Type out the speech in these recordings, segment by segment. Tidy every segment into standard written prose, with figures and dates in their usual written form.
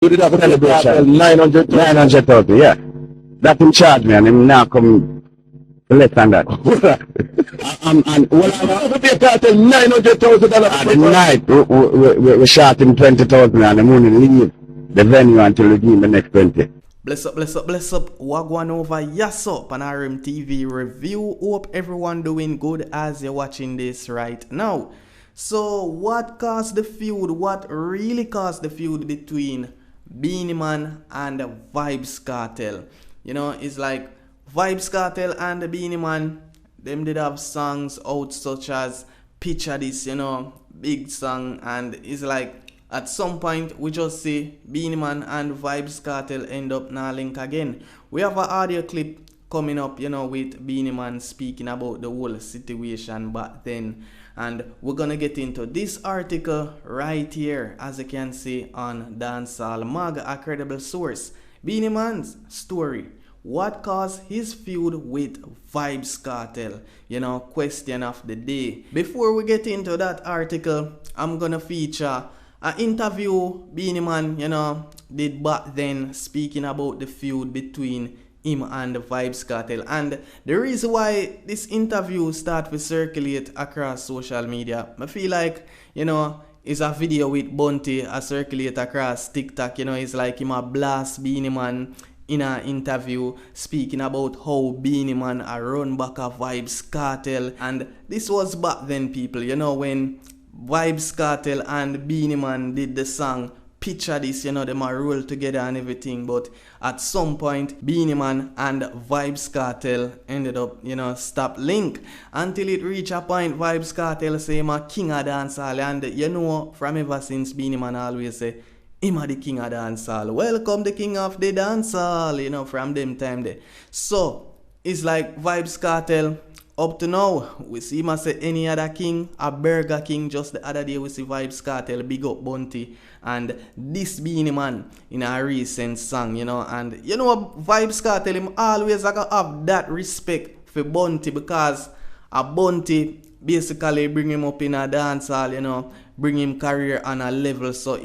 You did have a celebration. 900,000. 900,000, yeah. That him charge me and him now come less than that. and well, I pay Kartel $900,000. at the night, we shot him 20,000 and the money leave the venue until we give him the next 20. Bless up, bless up, bless up. Wagwan over yes up on RMTV review. Hope everyone doing good as you're watching this right now. So what caused the feud? What really caused the feud between Beenie Man and Vybz Kartel? You know, it's like Vybz Kartel and the Beenie Man, them did have songs out such as Picture This, you know, big song, and it's like at some point we just see Beenie Man and Vybz Kartel end up now link again. We have an audio clip coming up, you know, with Beenie Man speaking about the whole situation back then, and we're gonna get into this article right here, as you can see on Dancehall Mag, a credible source. Beenie Man's story. What caused his feud with Vybz Kartel? You know, question of the day. Before we get into that article, I'm gonna feature an interview Beenie Man, you know, did back then, speaking about the feud between him and Vybz Kartel. And the reason why this interview start to circulate across social media, I feel like, you know, it's a video with Bunty a circulate across TikTok. You know, it's like him a blast Beenie Man in an interview speaking about how Beenie Man a run back a Vybz Kartel. And this was back then, people, you know, when Vybz Kartel and Beenie Man did the song Picture This, you know, them a roll together and everything. But at some point, Beenie Man and Vybz Kartel ended up, you know, stop link until it reached a point Vybz Kartel say him a king of dancehall. And you know, from ever since, Beenie Man always say him a the king of dancehall. Welcome the king of the dancehall, you know, from them time there. So it's like Vybz Kartel. Up to now, we see him say any other king, a Burger King. Just the other day we see Vybz Kartel big up Bunty and this Beenie Man in a recent song, you know. And you know, Vybz Kartel him always like have that respect for Bunty, because a Bunty basically bring him up in a dancehall, you know, bring him career on a level. So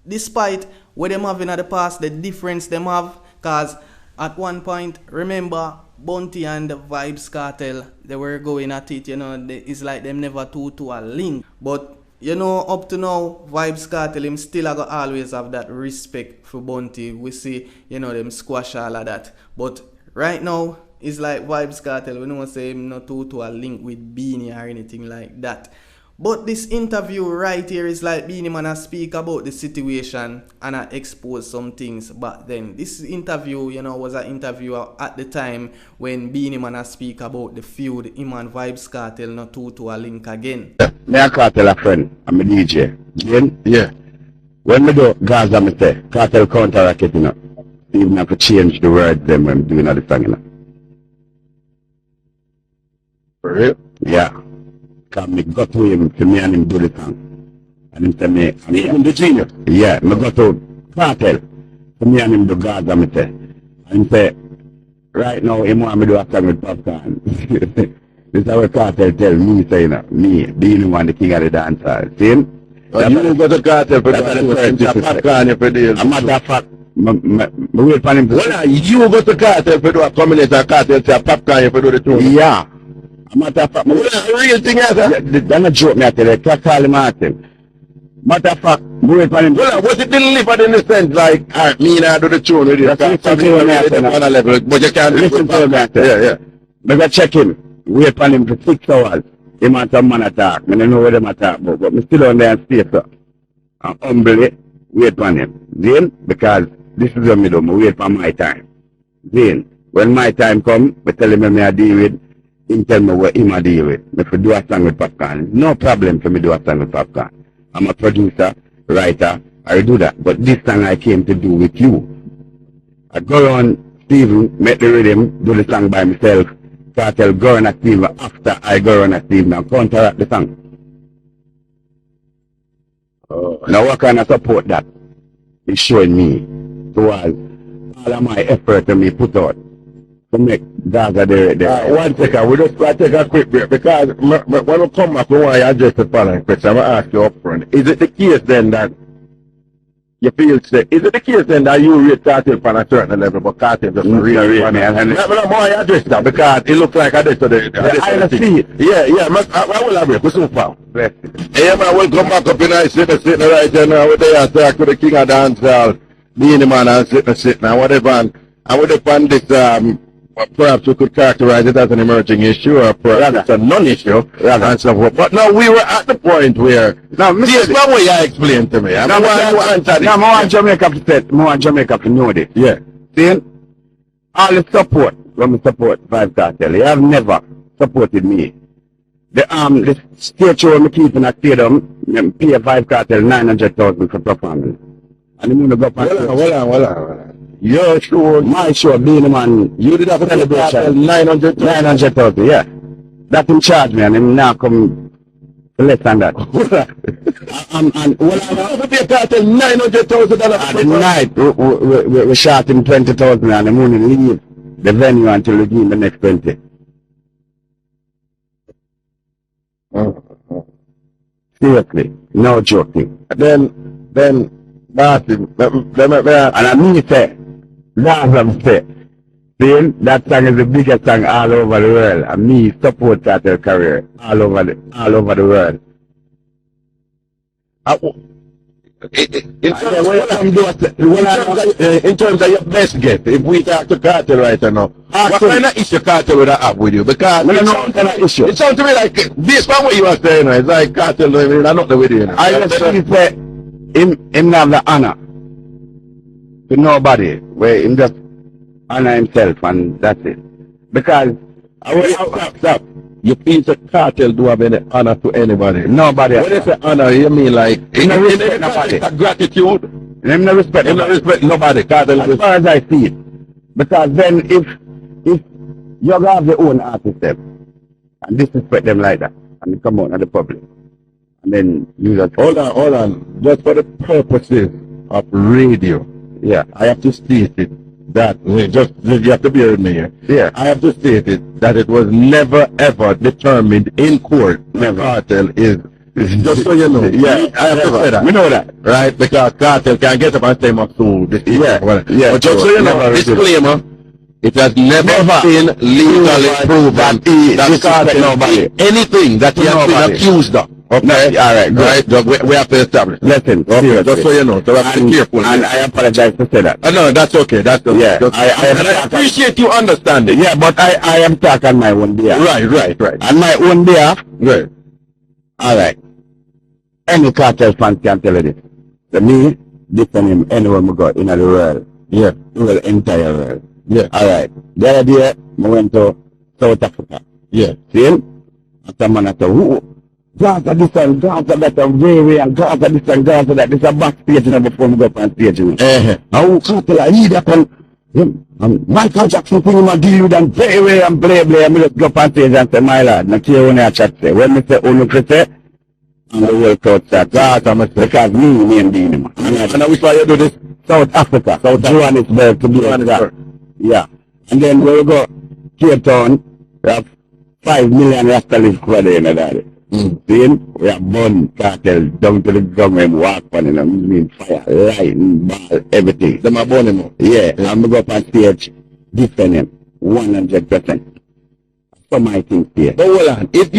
despite what them have in the past, the difference them have, cause at one point, remember, Bunty and the Vybz Kartel, they were going at it, you know, it's like them never two to a link. But, you know, up to now, Vybz Kartel, him still always have that respect for Bunty. We see, you know, them squash all of that. But right now, it's like Vybz Kartel, we don't say him not two to a link with Beenie or anything like that. But this interview right here is like Beenie Man speak about the situation and I expose some things back then. This interview, you know, was an interview at the time when Beenie Man speak about the feud, him and Vybz Kartel not two to a link again. Me and Kartel a friend, I'm a DJ. Yeah. When me do Gaza, me say, Kartel counteract it, you know. Even have to change the words them when I'm doing the song, you know. For real? Yeah. Because me go to him, to me and him do the song. And him say me, and Even the genius. yeah, me go to Kartel, to me and him do Gaza, me say. And him say, right now, him want me do a song with Popcorn. This is what Kartel tell me, say, you know, me, being one the king of the dancehall. See him? And you go to Kartel for the Popcorn every day. A matter of fact, me wait for him to Well, you go to Kartel for a combination of Kartel say Popcorn for the tune. yeah. A matter of fact, Well, a real thing is that. that's not joke me I tell you, can't call him Martin. Matter of fact, me wait for him. Well, was it delivered in the sense like, alright, me and I do the tune with you. Listen to him, On a level, but you can't Listen to him, Yeah. Me go check him. Wait for him for 6 hours. Him and some man attack. Me don't know what them attack about, but me still on there and stay so. And humbly wait for him. Then, because this is what me do, me wait for my time. Then, when my time come, me tell him me I deal with, him tell me what him I deal with. Me for do a song with Popcorn. No problem for me do a song with Popcorn. I'm a producer, writer, I do that. But this song I came to do with you. I go on Steven, make the rhythm, do the song by myself. Kartel go on at Steven after I go on at Steven and counteract the song. Now what kind of support that is showing me towards all of my effort that me put out to make Gaza there. One second, we just take a quick break because when we come back, we want to address the following question. I'm going to ask you up front. Is it the case then that you feel sick. Is it the case then that you rate Kartel on a certain level, but Kartel just really rate me? And more address that because it looks like I did to the see it. Yeah, I will have it. What's so far? Yeah, man, we'll come back up in I sitting right there now. We're there talk to the king of dancehall, Beenie man, and sitting and whatever. And with upon this, perhaps we could characterize it as an emerging issue, or perhaps it's a non-issue, and so forth. But now we were at the point where, this is not what you explained to me. I want Jamaica to say, more Jamaica to know this. Yeah. See, all the support, when we support Vybz Kartel, you have never supported me. The stage show me keep in a stadium, pay Vybz Kartel 900,000 for performance. And the moon go past. Hold on. Your show, my show, Beenie man, you did have a celebration. 900,000, yeah. That him charge me, and him now come less than that. And what pay Kartel $900,000 at the night, we shot him 20,000, and the moon leave the venue until we give him the next 20. Seriously, no joking. Then, Martin, and I mean say, Lazam say, see, that song is the biggest song all over the world, and me support that career all over the world. In terms of your best guess, if we talk to Kartel right now, what kind of issue Kartel would have with you? Because it sounds to me like, based on what you are saying, it's like Kartel doing nothing with you. I just say, him have the honor to nobody, where him just honor himself, and that's it. Because stop. You feel the Kartel do have any honor to anybody? Nobody. When you say honor, you mean like in no respect nobody. Gratitude? In no respect nobody. Kartel as far as I see it. Because then if you have your own artist them and disrespect them like that, and they come out in the public, and then you just hold on. Just for the purposes of radio, yeah, I have to state it that you have to bear with me here. Yeah, I have to state it that it was never ever determined in court that Kartel is. Just so you know. Yeah, I have to say that. We know that, right? Because Kartel can get up and say my soul. Yeah. But just so you know, disclaimer. It has never been legally proven that Kartel did anything that he has been accused of. Okay, no, all right, right. We have to establish. Listen, okay, just so you know, so we have to be careful. And I apologize to say that. No, that's okay. That's okay. Yeah, I appreciate you understanding. Yeah, but I am talking on my own behalf. Right. On my own behalf. Right. All right. Any Kartel fan can tell you this. To me, different him anywhere we go in the world. Yeah. The entire world. Yeah. All right. The other day, we went to South Africa. Yeah. See him? After man at who? Gaza this and Gaza that and very and Gaza this and Gaza that. This is a backstage before we go up on stage. And who Kartel I need up and him. Michael Jackson put him a deal with and very and play. And me just go up on stage and say, my lad, not here when I chat say. When me say, look at say, and the world crowd start. Gaza must say, because me name Beenie man. And I wish why you do this. South Africa, South Johannesburg to be exact. Yeah. And then we go Cape Town, we have 5 million Rasta live over there, you know that. See, we have burn Kartel down to the government, walk on it, mean fire, lightning, ball, everything. Them are burn him. Yeah, and we go up on stage, defend him, 100%. So my thing here. But hold on, if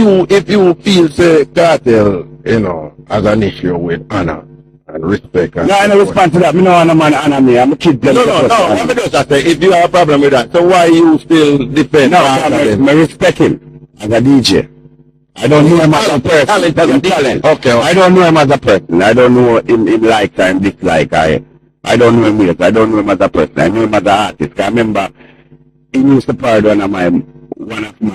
you feel say Kartel, you know, as an issue with honor and respect. And no, I don't respond to that. Me no honor man honor me. I'm a kid. No. Let me just say, if you have a problem with that, so why you still defend? No, I respect him as a DJ. I don't know him as a person. Talent. Okay. I don't know him as a person. I don't know him like and dislike. I don't know him yet. I don't know him as a person. I know him as an artist. I remember he used to part one of my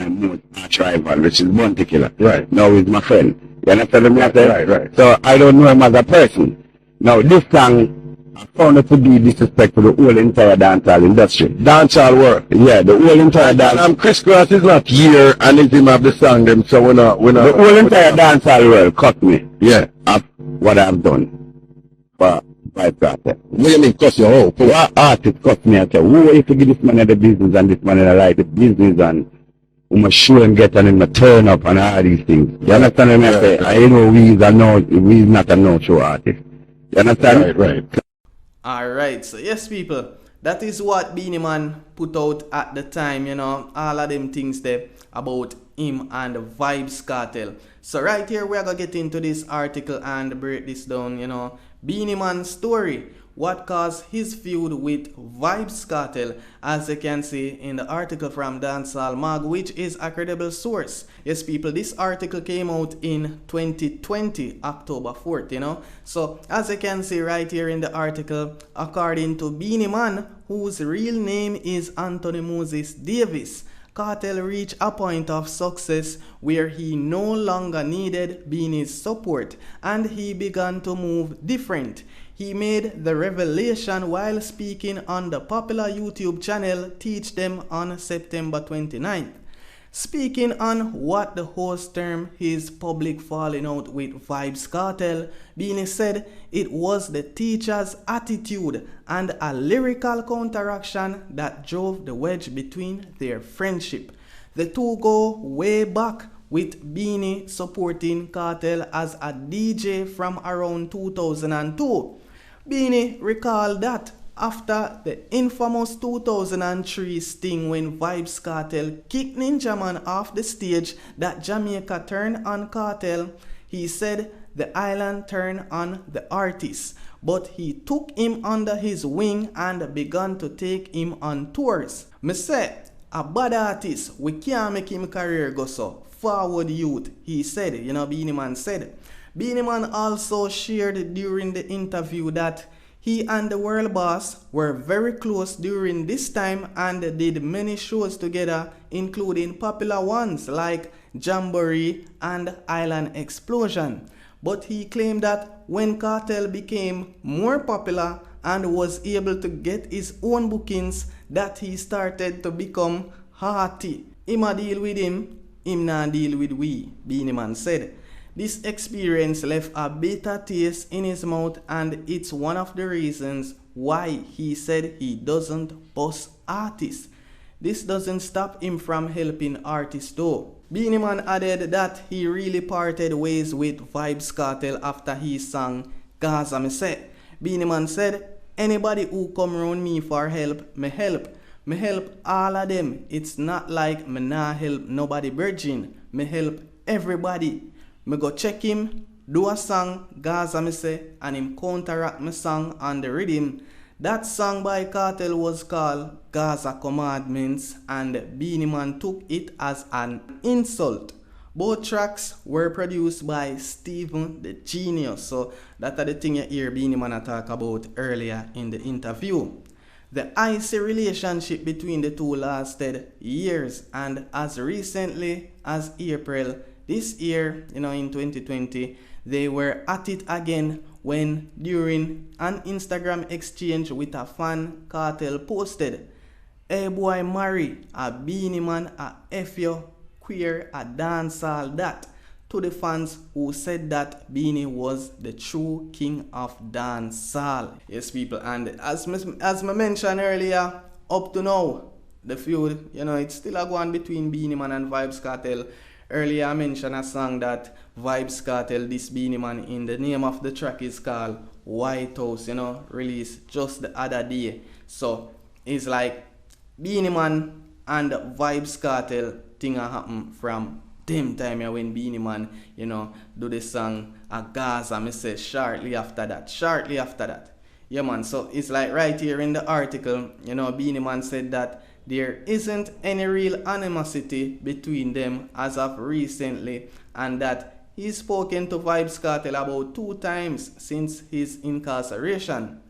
most arch rival, which is Bounty Killer. Right. Now he's my friend. You understand me? Right. So I don't know him as a person. Now this song, I found it to be disrespectful to the whole entire dancehall industry. Dancehall world. Yeah, the whole entire dancehall. And Chris Cross is not here and it's him have the song them, so we're not. The whole entire dancehall world cut me. Yeah. Of what I've done for Vybz Kartel. What do you mean cut your hoe? For what artist cut me and say, who if you give this man the business and this man like the business and I'm sure and get on him to turn up and all these things. You understand what I say? I know we's not a no-show artist. You understand? Right. Alright, so yes people, that is what Beenie Man put out at the time, all of them things there about him and Vybz Kartel. So right here we are gonna get into this article and break this down, Beenie Man's story. What caused his feud with Vybz Kartel, as you can see in the article from Dancehall Mag, which is a credible source. Yes, people, this article came out in 2020, October 4th, So, as you can see right here in the article, according to Beenie Man, whose real name is Anthony Moses Davis, Kartel reached a point of success where he no longer needed Beenie's support and he began to move different. He made the revelation while speaking on the popular YouTube channel Teach Them on September 29th. Speaking on what the host termed his public falling out with Vybz Kartel, Beenie said it was the teacher's attitude and a lyrical counteraction that drove the wedge between their friendship. The two go way back, with Beenie supporting Kartel as a DJ from around 2002. Beenie recalled that after the infamous 2003 sting when Vybz Kartel kicked Ninja Man off the stage that Jamaica turned on Kartel, he said the island turned on the artist, but he took him under his wing and began to take him on tours. Me say, a bad artist, we can't make him career go so. Forward youth, he said, Beenie Man said. Beenie Man also shared during the interview that he and the world boss were very close during this time and did many shows together, including popular ones like Jamboree and Island Explosion. But he claimed that when Kartel became more popular and was able to get his own bookings, that he started to become hearty. Him a deal with him not deal with we, Beenie Man said. This experience left a bitter taste in his mouth, and it's one of the reasons why he said he doesn't boss artists. This doesn't stop him from helping artists though. Beenie Man added that he really parted ways with Vybz Kartel after he sang Gaza Me Say. Beenie Man said, anybody who come around me for help, me help. Me help all of them. It's not like me nah help nobody virgin. Me help everybody. Me go check him, do a song, Gaza Me Say, and him counteract my song on the rhythm. That song by Kartel was called Gaza Commandments, and Beenie Man took it as an insult. Both tracks were produced by Steven the Genius, so that's the thing you hear Beenie Man talk about earlier in the interview. The icy relationship between the two lasted years, and as recently as April this year, in 2020, they were at it again when, during an Instagram exchange with a fan, Kartel posted, "Hey boy marry, a Beenie Man, a F you, queer, a dancehall that," to the fans who said that Beenie was the true king of dancehall. Yes people, and as I mentioned earlier, up to now, the feud, it's still a go on between Beenie Man and Vybz Kartel. Earlier I mentioned a song that Vybz Kartel diss Beenie Man in. The name of the track is called White House, released just the other day. So it's like Beenie Man and Vybz Kartel thing happen from them time when Beenie Man, do the song a Gaza Me Say shortly after that. Yeah man, so it's like right here in the article, Beenie Man said that there isn't any real animosity between them as of recently, and that he's spoken to Vybz Kartel about 2 times since his incarceration.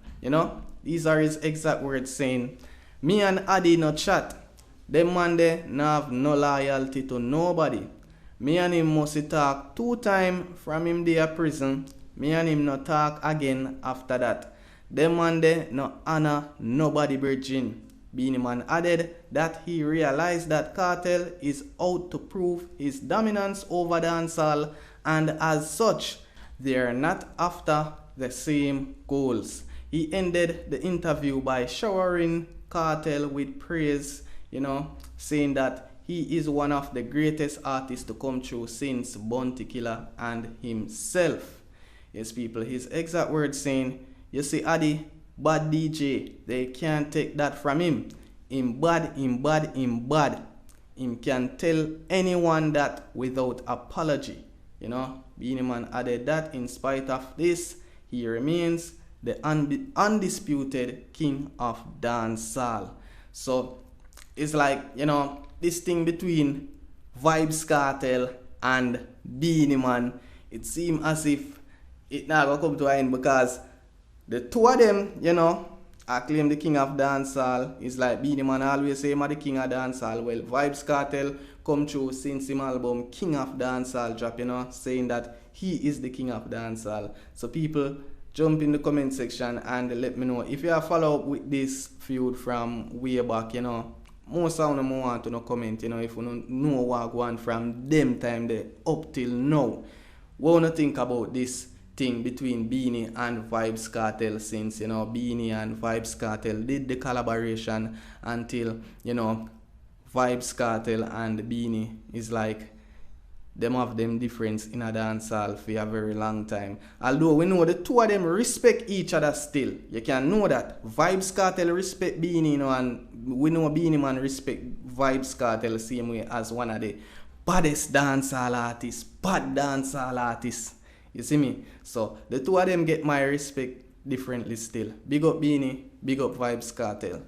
These are his exact words, saying, "Me and Addy no chat. Them man they no have no loyalty to nobody. Me and him must talk 2 times from him there prison. Me and him no talk again after that. Them man they no honor nobody virgin." Beenie Man added that he realized that Kartel is out to prove his dominance over dancehall, and as such, they are not after the same goals. He ended the interview by showering Kartel with praise, saying that he is one of the greatest artists to come through since Bounty Killer and himself. Yes people, his exact words saying, "You see Addy, bad DJ. They can't take that from him. Him bad, him bad, him bad. Him can tell anyone that without apology. You know, Beenie Man added that in spite of this, he remains the undisputed king of dancehall. So it's like, you know, this thing between Vybz Kartel and Beenie Man, it seems as if it not gonna come to an end because the two of them, you know, I claim the king of dancehall. It's like Beenie Man always say I'm the king of dancehall. Well, Vybz Kartel come through since him album King of Dancehall drop, you know, saying that he is the king of dancehall. So people jump in the comment section and let me know if you have follow up with this feud from way back, you know. Most of them want to know comment, you know, if you don't know what going from them time there up till now. What do you think about this thing between Beenie and Vybz Kartel, since, you know, Beenie and Vybz Kartel did the collaboration until, you know, Vybz Kartel and Beenie is like them have them difference in a dancehall for a very long time. Although we know the two of them respect each other still. You can know that. Vybz Kartel respect Beenie, you know, and we know Beenie Man respect Vybz Kartel the same way as one of the baddest dancehall artists, bad dancehall artists. You see me? So the two of them get my respect differently still. Big up Beenie, big up Vybz Kartel.